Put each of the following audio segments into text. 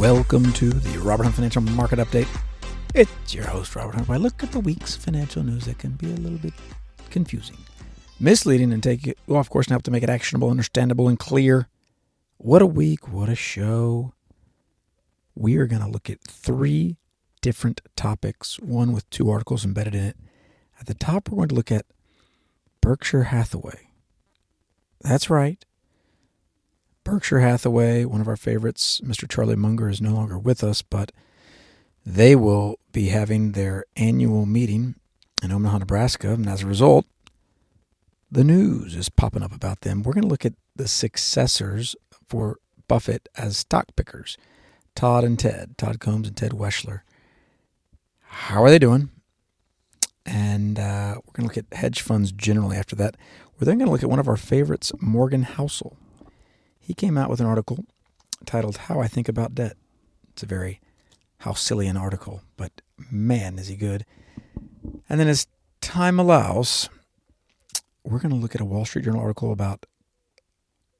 Welcome to the Robert Hunt Financial Market Update. It's your host, Robert Hunt, where I look at the week's financial news that can be a little bit confusing, misleading, and take it, well, of course, help to make it actionable, understandable, and clear. What a week. What a show. We are going to look at three different topics, one with two articles embedded in it. At the top, we're going to look at Berkshire Hathaway. That's right. Berkshire Hathaway, one of our favorites, Mr. Charlie Munger, is no longer with us, but they will be having their annual meeting in Omaha, Nebraska, and as a result, the news is popping up about them. We're going to look at the successors for Buffett as stock pickers, Todd Combs and Ted Weschler. How are they doing? And we're going to look at hedge funds generally after that. We're then going to look at one of our favorites, Morgan Housel. He came out with an article titled How I Think About Debt. It's a very Houselian article, but man, is he good. And then as time allows, we're going to look at a Wall Street Journal article about,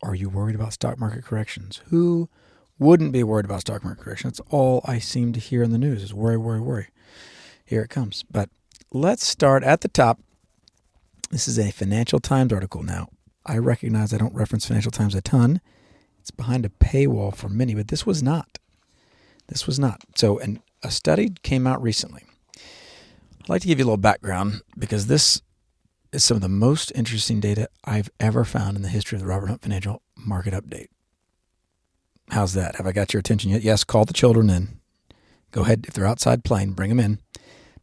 are you worried about stock market corrections? Who wouldn't be worried about stock market corrections? That's all I seem to hear in the news is worry, worry, worry. Here it comes. But let's start at the top. This is a Financial Times article. Now, I recognize I don't reference Financial Times a ton. It's behind a paywall for many, but this was not. So, a study came out recently. I'd like to give you a little background because this is some of the most interesting data I've ever found in the history of the Robert Hunt Financial Market Update. How's that? Have I got your attention yet? Yes, call the children in. Go ahead. If they're outside playing, bring them in.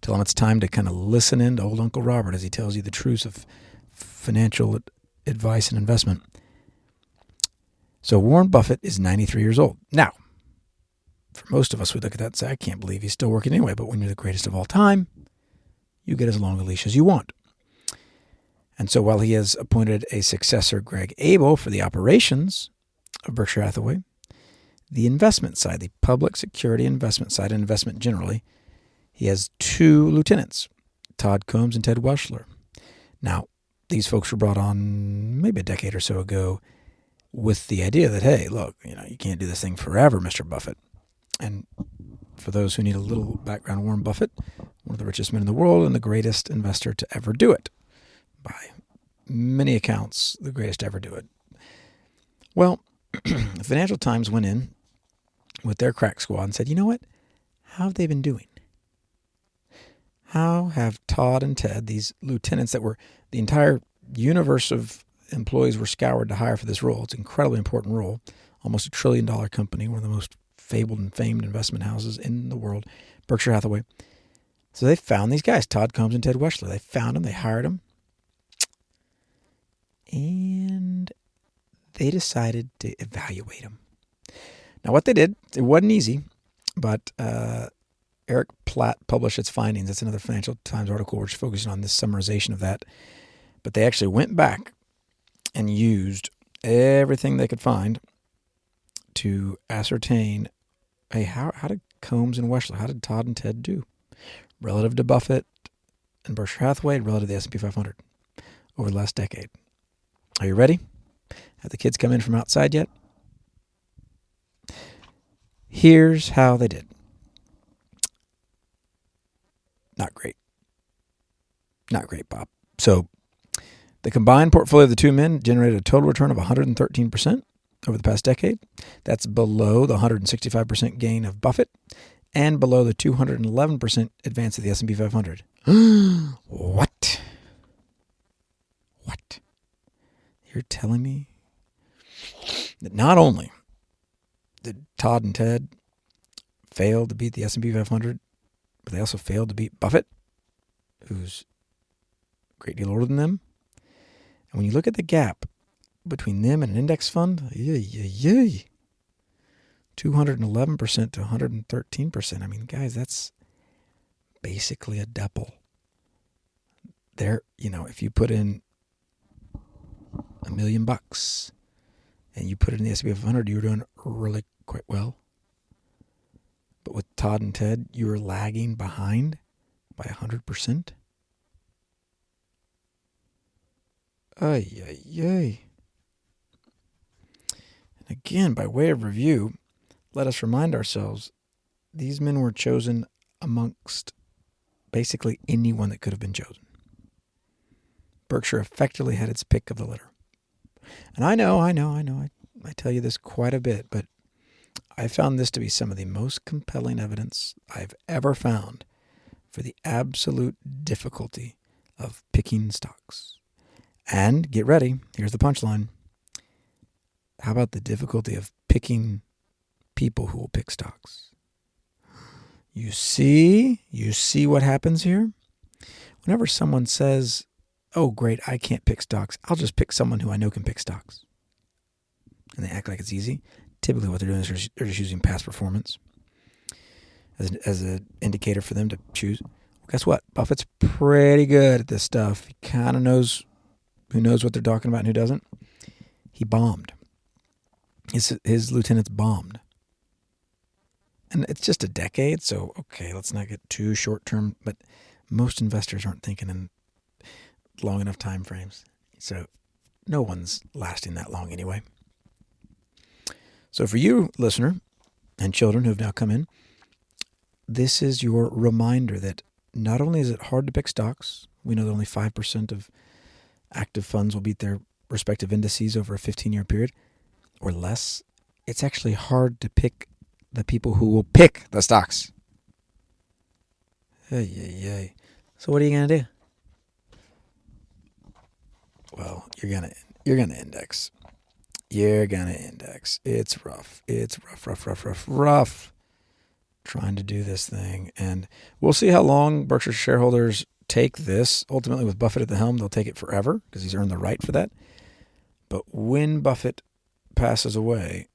Tell them it's time to kind of listen in to old Uncle Robert as he tells you the truths of financial advice and investment. So Warren Buffett is 93 years old. Now, for most of us, we look at that and say, I can't believe he's still working anyway. But when you're the greatest of all time, you get as long a leash as you want. And so while he has appointed a successor, Greg Abel, for the operations of Berkshire Hathaway, the investment side, the public security investment side, and investment generally, he has two lieutenants, Todd Combs and Ted Weschler. Now, these folks were brought on maybe a decade or so ago with the idea that, hey, look, you can't do this thing forever, Mr. Buffett. And for those who need a little background, Warren Buffett, one of the richest men in the world and the greatest investor to ever do it. By many accounts, the greatest to ever do it. Well, the Financial Times went in with their crack squad and said, you know what? How have they been doing? How have Todd and Ted, these lieutenants that were the entire universe of employees were scoured to hire for this role? It's an incredibly important role. Almost $1 trillion company, one of the most fabled and famed investment houses in the world, Berkshire Hathaway. So they found these guys, Todd Combs and Ted Weschler. They found them. They hired them. And they decided to evaluate them. Now, what they did, it wasn't easy, but Eric Platt published its findings. That's another Financial Times article which is focusing on this summarization of that. But they actually went back and used everything they could find to ascertain, hey, how did Combs and Weschler, how did Todd and Ted do relative to Buffett and Berkshire Hathaway, relative to the S&P 500 over the last decade? Are you ready? Have the kids come in from outside yet? Here's how they did. Not great, Bob. So the combined portfolio of the two men generated a total return of 113% over the past decade. That's below the 165% gain of Buffett and below the 211% advance of the S&P 500. What? You're telling me that not only did Todd and Ted fail to beat the S&P 500, but they also failed to beat Buffett, who's a great deal older than them. And when you look at the gap between them and an index fund, 211% to 113%. I mean, guys, that's basically a double. There, if you put in $1 million and you put it in the S&P 500, you're doing really quite well. But with Todd and Ted, you were lagging behind by 100%. Ay, ay, ay. And again, by way of review, let us remind ourselves these men were chosen amongst basically anyone that could have been chosen. Berkshire effectively had its pick of the litter. And I know, I tell you this quite a bit, but I found this to be some of the most compelling evidence I've ever found for the absolute difficulty of picking stocks. And get ready, here's the punchline. How about the difficulty of picking people who will pick stocks? You see what happens here? Whenever someone says, oh, great, I can't pick stocks, I'll just pick someone who I know can pick stocks. And they act like it's easy. Typically what they're doing is they're just using past performance as an indicator for them to choose. Well, guess what? Buffett's pretty good at this stuff. He kind of knows who knows what they're talking about and who doesn't. He bombed. His lieutenants bombed. And it's just a decade, so okay, let's not get too short term, but most investors aren't thinking in long enough time frames. So no one's lasting that long anyway. So for you, listener, and children who have now come in, this is your reminder that not only is it hard to pick stocks, we know that only 5% of active funds will beat their respective indices over a 15-year period or less. It's actually hard to pick the people who will pick the stocks. Hey. So what are you going to do? Well, you're going to index. You're going to index. It's rough. It's rough. Trying to do this thing. And we'll see how long Berkshire shareholders take this. Ultimately, with Buffett at the helm, they'll take it forever because he's earned the right for that. But when Buffett passes away,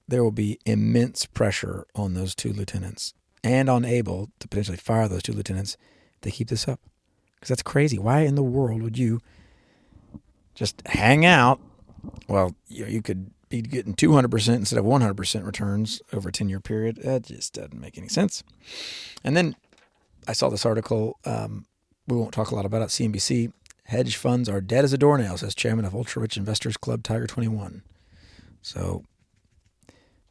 there will be immense pressure on those two lieutenants and on Abel to potentially fire those two lieutenants if they keep this up. Because that's crazy. Why in the world would you just hang out? Well, you could be getting 200% instead of 100% returns over a 10-year period. That just doesn't make any sense. And then I saw this article. We won't talk a lot about it. CNBC. Hedge funds are dead as a doornail, says chairman of Ultra Rich Investors Club Tiger 21. So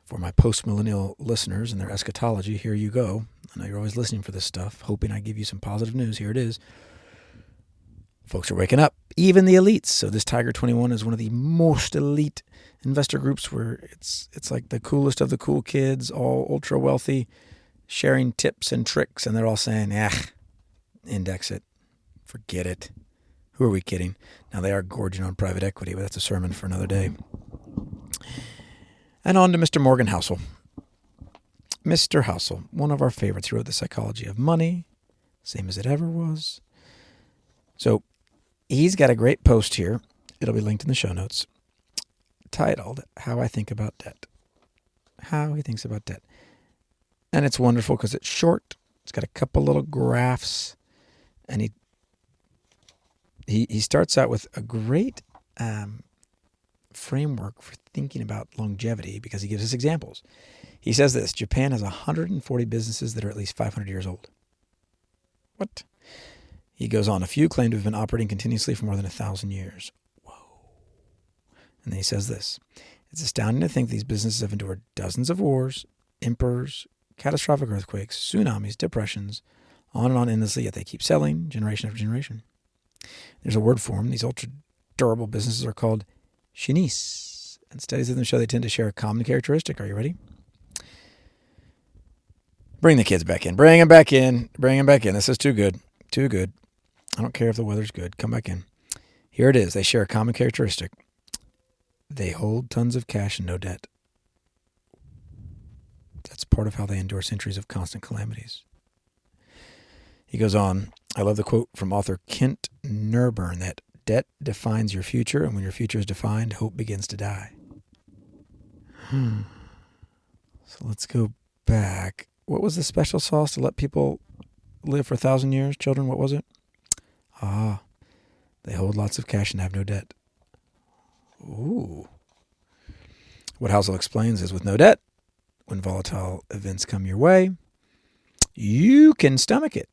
for my post-millennial listeners and their eschatology, here you go. I know you're always listening for this stuff, hoping I give you some positive news. Here it is. Folks are waking up, even the elites. So this Tiger 21 is one of the most elite investor groups where it's like the coolest of the cool kids, all ultra wealthy, sharing tips and tricks. And they're all saying, index it. Forget it. Who are we kidding? Now, they are gorging on private equity, but that's a sermon for another day. And on to Mr. Morgan Housel. Mr. Housel, one of our favorites, wrote The Psychology of Money, same as it ever was. So he's got a great post here. It'll be linked in the show notes, titled, How I Think About Debt. How he thinks about debt. And it's wonderful because it's short. It's got a couple little graphs. And he starts out with a great framework for thinking about longevity because he gives us examples. He says this: Japan has 140 businesses that are at least 500 years old. What? He goes on, a few claim to have been operating continuously for more than 1,000 years. Whoa. And then he says this: it's astounding to think these businesses have endured dozens of wars, emperors, catastrophic earthquakes, tsunamis, depressions, on and on endlessly, yet they keep selling generation after generation. There's a word for them. These ultra-durable businesses are called Chinese, and studies of them show they tend to share a common characteristic. Are you ready? Bring the kids back in. Bring them back in. This is too good. Too good. I don't care if the weather's good. Come back in. Here it is. They share a common characteristic. They hold tons of cash and no debt. That's part of how they endure centuries of constant calamities. He goes on, I love the quote from author Kent Nerburn that debt defines your future, and when your future is defined, hope begins to die. So let's go back. What was the special sauce to let people live for 1,000 years? Children, what was it? They hold lots of cash and have no debt. Ooh. What Housel explains is with no debt, when volatile events come your way, you can stomach it.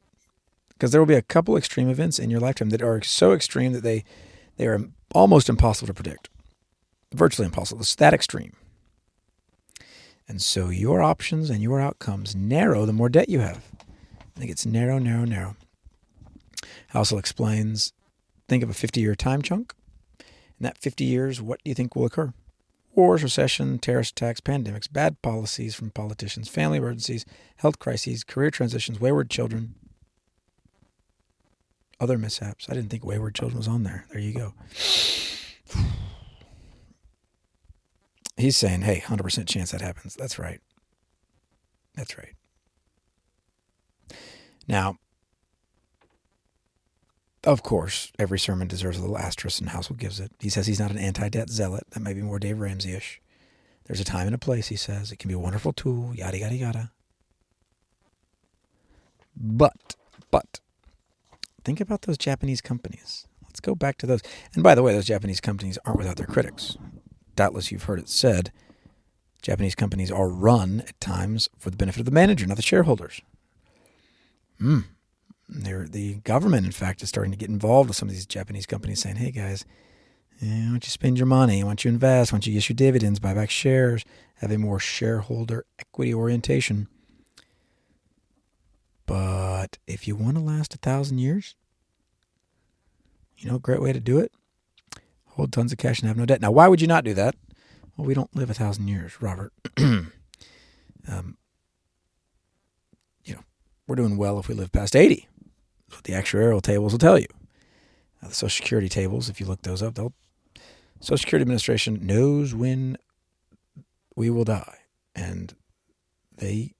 Because there will be a couple extreme events in your lifetime that are so extreme that they are almost impossible to predict. Virtually impossible. It's that extreme. And so your options and your outcomes narrow the more debt you have. I think it's narrow, narrow, narrow. Housel explains, think of a 50-year time chunk. In that 50 years, what do you think will occur? Wars, recession, terrorist attacks, pandemics, bad policies from politicians, family emergencies, health crises, career transitions, wayward children, other mishaps. I didn't think wayward children was on there. There you go. He's saying, hey, 100% chance that happens. That's right. That's right. Now, of course, every sermon deserves a little asterisk, and Housel gives it. He says he's not an anti-debt zealot. That may be more Dave Ramsey-ish. There's a time and a place, he says. It can be a wonderful tool, yada, yada, yada. But, think about those Japanese companies. Let's go back to those. And by the way, those Japanese companies aren't without their critics. Doubtless you've heard it said, Japanese companies are run at times for the benefit of the manager, not the shareholders. The government, in fact, is starting to get involved with some of these Japanese companies saying, hey, guys, why don't you spend your money? Why don't you invest? Why don't you issue dividends, buy back shares, have a more shareholder equity orientation? But if you want to last 1,000 years, a great way to do it, hold tons of cash and have no debt. Now, why would you not do that? Well, we don't live 1,000 years, Robert. We're doing well if we live past 80. That's what the actuarial tables will tell you. The Social Security tables, if you look those up, Social Security Administration knows when we will die. And they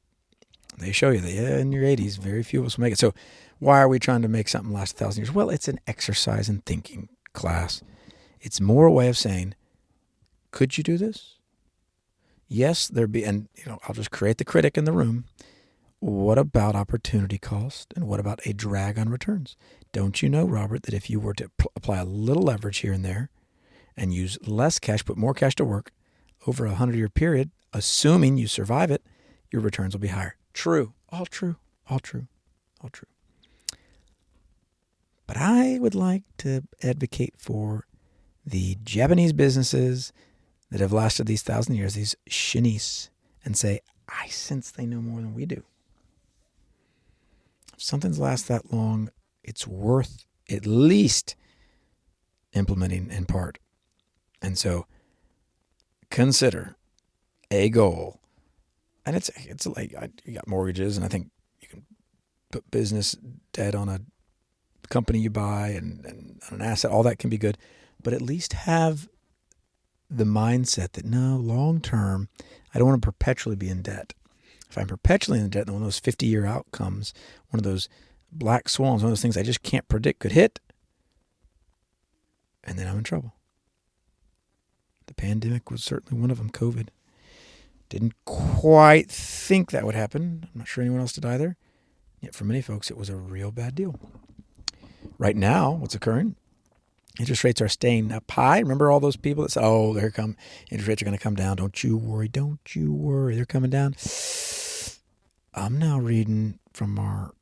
show you that, in your 80s, very few of us will make it. So why are we trying to make something last 1,000 years? Well, it's an exercise in thinking, class. It's more a way of saying, could you do this? Yes, I'll just create the critic in the room. What about opportunity cost, and what about a drag on returns? Don't you know, Robert, that if you were to apply a little leverage here and there and use less cash, put more cash to work over a 100-year period, assuming you survive it, your returns will be higher? True. All true. All true. All true. But I would like to advocate for the Japanese businesses that have lasted these 1,000 years, these Shinise, and say, I sense they know more than we do. If something's lasted that long, it's worth at least implementing in part. And so consider a goal. And it's like you got mortgages, and I think you can put business debt on a company you buy and an asset. All that can be good. But at least have the mindset that, no, long term, I don't want to perpetually be in debt. If I'm perpetually in debt, then one of those 50-year outcomes, one of those black swans, one of those things I just can't predict could hit, and then I'm in trouble. The pandemic was certainly one of them, COVID. Didn't quite think that would happen. I'm not sure anyone else did either. Yet for many folks, it was a real bad deal. Right now, what's occurring? Interest rates are staying up high. Remember all those people that say, oh, here come, interest rates are going to come down. Don't you worry. They're coming down. I'm now reading from our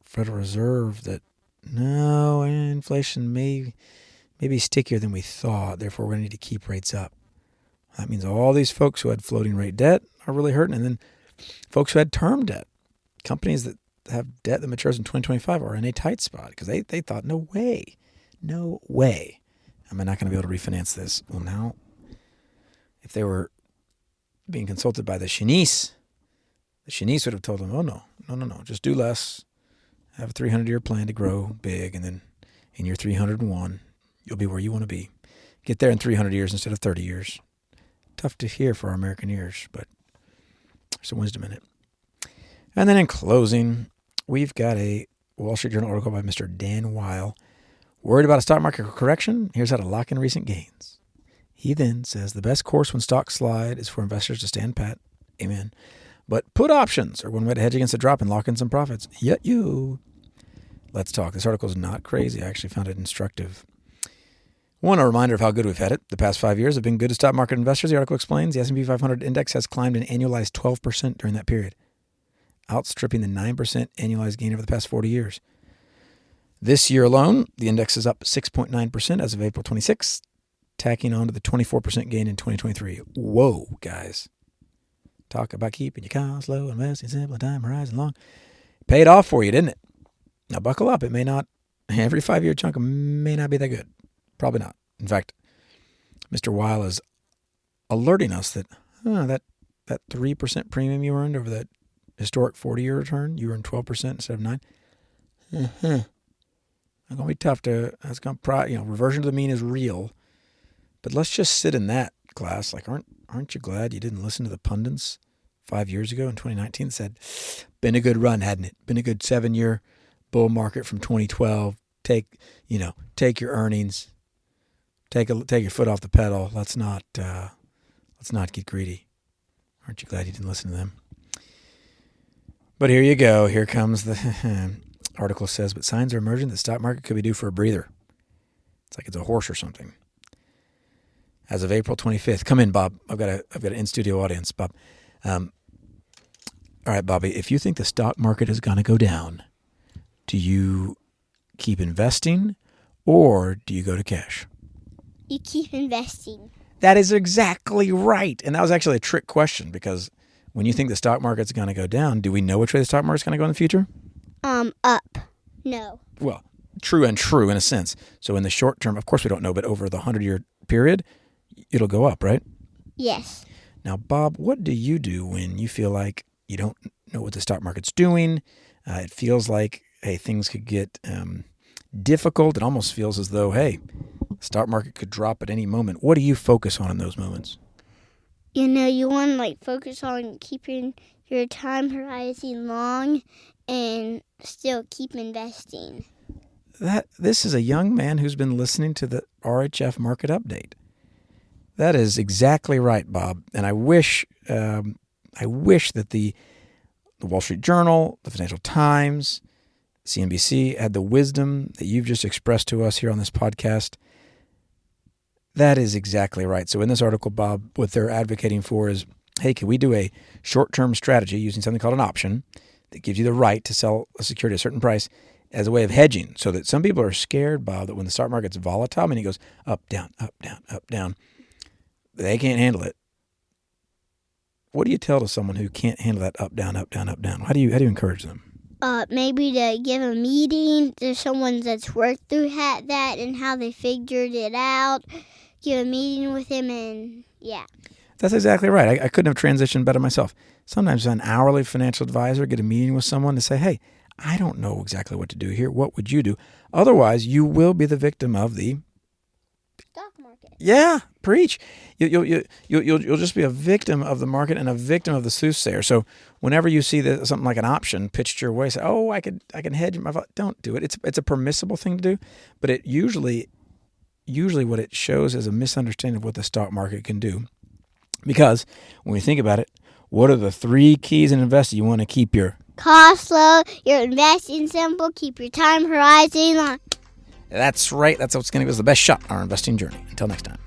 Federal Reserve that, no, inflation may be stickier than we thought. Therefore, we're going to need to keep rates up. That means all these folks who had floating rate debt are really hurting. And then folks who had term debt, companies that have debt that matures in 2025 are in a tight spot because they thought, no way am I not going to be able to refinance this. Well, now, if they were being consulted by the Shinise would have told them, oh, no, just do less. Have a 300-year plan to grow big, and then in your 301, you'll be where you want to be. Get there in 300 years instead of 30 years. Tough to hear for our American ears, but there's some wisdom in it. And then in closing, we've got a Wall Street Journal article by Mr. Dan Weil. Worried about a stock market correction? Here's how to lock in recent gains. He then says the best course when stocks slide is for investors to stand pat. Amen. But put options are one way to hedge against a drop and lock in some profits. Yet you. Let's talk. This article is not crazy. I actually found it instructive. One, a reminder of how good we've had it. The past 5 years have been good to stock market investors. The article explains the S&P 500 index has climbed an annualized 12% during that period, outstripping the 9% annualized gain over the past 40 years. This year alone, the index is up 6.9% as of April 26th, tacking on to the 24% gain in 2023. Whoa, guys. Talk about keeping your costs low, investing simple, time horizon long. Paid off for you, didn't it? Now buckle up. It may not, every 5-year chunk may not be that good. Probably not. In fact, Mr. Weil is alerting us that that 3% premium you earned over that historic 40-year return, you earned 12% instead of 9%. It's going to be tough that's going to, reversion to the mean is real. But let's just sit in that class. Like, aren't you glad you didn't listen to the pundits 5 years ago in 2019 that said, been a good run, hadn't it? Been a good 7-year bull market from 2012. Take your earnings. Take your foot off the pedal. Let's not get greedy. Aren't you glad you didn't listen to them? But here you go. Here comes the article says, but signs are emerging that the stock market could be due for a breather. It's like it's a horse or something. As of April 25th. Come in, Bob. I've got an in-studio audience, Bob. All right, Bobby, if you think the stock market is going to go down, do you keep investing or do you go to cash? You keep investing. That is exactly right. And that was actually a trick question because when you think the stock market's going to go down, do we know which way the stock market's going to go in the future? Up. No. Well, true in a sense. So in the short term, of course we don't know, but over the 100-year period, it'll go up, right? Yes. Now, Bob, what do you do when you feel like you don't know what the stock market's doing? It feels like, hey, things could get difficult. It almost feels as though, hey, the stock market could drop at any moment. What do you focus on in those moments? You want to focus on keeping your time horizon long and still keep investing. This is a young man who's been listening to the RHF market update. That is exactly right, Bob. And I wish that the Wall Street Journal, the Financial Times, CNBC had the wisdom that you've just expressed to us here on this podcast. That is exactly right. So in this article, Bob, what they're advocating for is, hey, can we do a short-term strategy using something called an option that gives you the right to sell a security at a certain price as a way of hedging, so that some people are scared, Bob, that when the stock market's volatile, I mean, it goes up, down, up, down, up, down, they can't handle it. What do you tell to someone who can't handle that up, down, up, down, up, down? How do you encourage them? Maybe to give a meeting to someone that's worked through that and how they figured it out. Give a meeting with him and, yeah. That's exactly right. I couldn't have transitioned better myself. Sometimes an hourly financial advisor, get a meeting with someone to say, hey, I don't know exactly what to do here. What would you do? Otherwise, you will be the victim of the stock market. Yeah, preach. You'll just be a victim of the market and a victim of the soothsayer. So whenever you see something like an option pitched your way, say, oh, I can hedge my vote. Don't do it. It's a permissible thing to do, but it usually what it shows is a misunderstanding of what the stock market can do. Because when we think about it, what are the 3 keys in investing? You want to keep your cost low, your investing simple, keep your time horizon long. That's right. That's what's going to give us the best shot on our investing journey. Until next time.